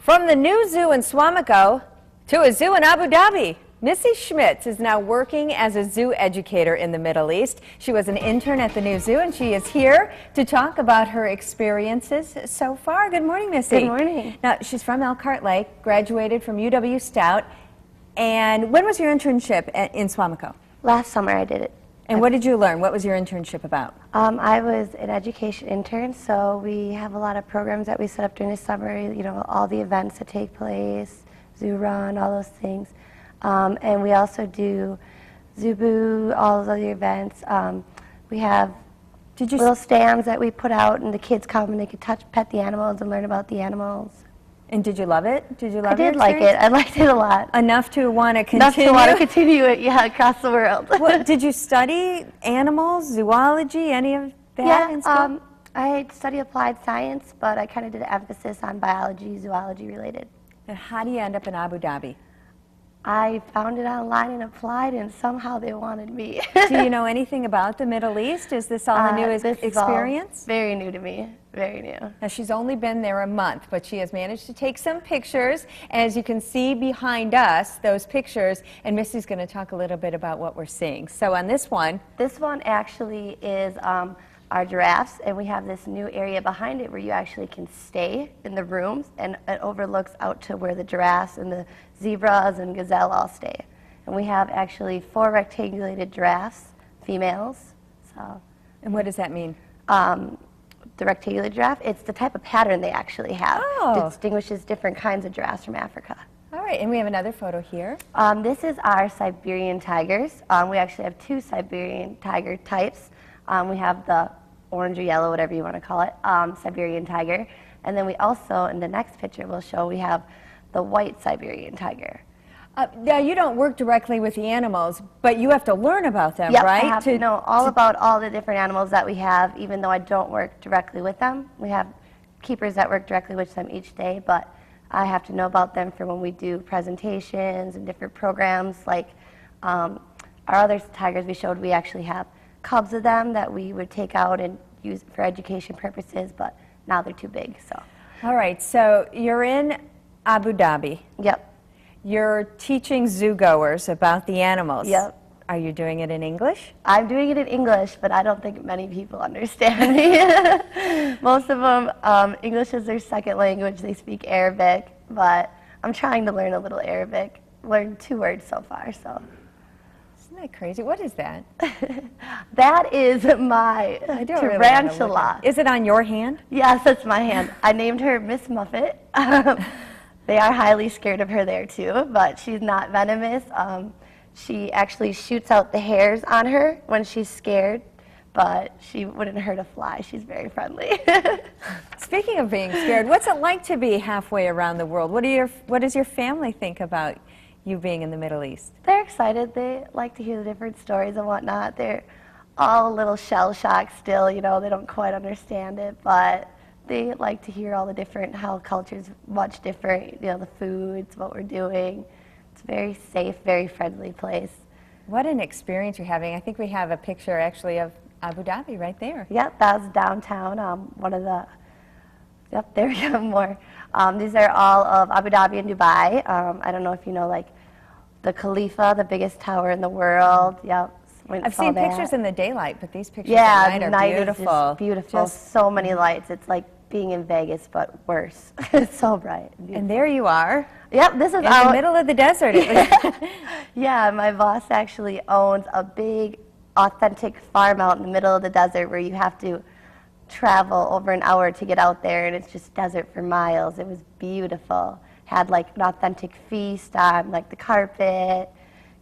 From the new zoo in Swamico to a zoo in Abu Dhabi, Missy Schmitz is now working as a zoo educator in the Middle East. She was an intern at the new zoo, and she is here to talk about her experiences so far. Good morning, Missy. Good morning. Now, she's from Elkhart Lake, graduated from UW Stout. And when was your internship in Swamico? Last summer I did it. And what did you learn? What was your internship about? I was an education intern, so we have a lot of programs that we set up during the summer, you know, all the events that take place, zoo run, all those things. And we also do Zubu, all of the other events. We have little stands that we put out, and the kids come and they can pet the animals and learn about the animals. And did you love it? Did you love it? I did like it. I liked it a lot. Enough to want to continue? Enough to want to continue it, yeah, across the world. What, did you study animals, zoology, any of that in school? I studied applied science, but I kind of did an emphasis on biology, zoology related. And how do you end up in Abu Dhabi? I found it online and applied, and somehow they wanted me. Do you know anything about the Middle East? Is this all a new experience? Very new to me, very new. Now, she's only been there a month, but she has managed to take some pictures. As you can see behind us, those pictures, and Missy's going to talk a little bit about what we're seeing. So on this one... This one actually is our giraffes, and we have this new area behind it where you actually can stay in the rooms, and it overlooks out to where the giraffes and the zebras and gazelle all stay. And we have actually 4 rectangulated giraffes, females. So. And what does that mean? The rectangular giraffe, it's the type of pattern they actually have. Oh. It distinguishes different kinds of giraffes from Africa. All right, and we have another photo here. This is our Siberian tigers. We actually have 2 Siberian tiger types. We have the orange or yellow, whatever you want to call it, Siberian tiger. And then we also, in the next picture we'll show, we have the white Siberian tiger. Now, you don't work directly with the animals, but you have to learn about them, right? I have to know all about all the different animals that we have, even though I don't work directly with them. We have keepers that work directly with them each day, but I have to know about them for when we do presentations and different programs. Like our other tigers we showed, we actually have cubs of them that we would take out and use for education purposes, but now they're too big. So. All right, so you're in Abu Dhabi. Yep. You're teaching zoo goers about the animals. Yep. Are you doing it in English? I'm doing it in English, but I don't think many people understand me. Most of them, English is their second language. They speak Arabic, but I'm trying to learn a little Arabic. Learned 2 words so far, so. Isn't that crazy? What is that? That is my tarantula. Is it on your hand? Yes, that's my hand. I named her Miss Muffet. They are highly scared of her there too, but she's not venomous. She actually shoots out the hairs on her when she's scared, but she wouldn't hurt a fly. She's very friendly. Speaking of being scared, what's it like to be halfway around the world? What does your family think about you being in the Middle East? They're excited. They like to hear the different stories and whatnot. They're all a little shell-shocked still, you know, they don't quite understand it, but they like to hear all the different, how culture's much different, you know, the foods, what we're doing. It's a very safe, very friendly place. What an experience you're having. I think we have a picture actually of Abu Dhabi right there. Yep, that was downtown, one of the, yep, there we go, more. These are all of Abu Dhabi and Dubai. I don't know if you know, like, the Khalifa, the biggest tower in the world. Yep. I've seen pictures in the daylight, but these pictures at night are beautiful. Is just beautiful. Just so many lights. It's like being in Vegas, but worse. It's so bright. And there you are. Yep, this is in the middle of the desert. Yeah, my boss actually owns a big, authentic farm out in the middle of the desert where you have to travel over an hour to get out there, and it's just desert for miles. It was beautiful. Had like an authentic feast on like the carpet,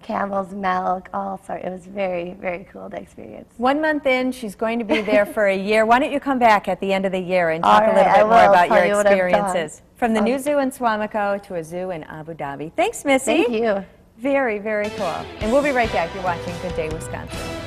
camel's milk, all sorts. It was very, very cool to experience. 1 month in, she's going to be there for a year. Why don't you come back at the end of the year and talk a little bit more about your experiences? From the new zoo in Swamico to a zoo in Abu Dhabi. Thanks, Missy. Thank you. Very, very cool. And we'll be right back. You're watching Good Day Wisconsin.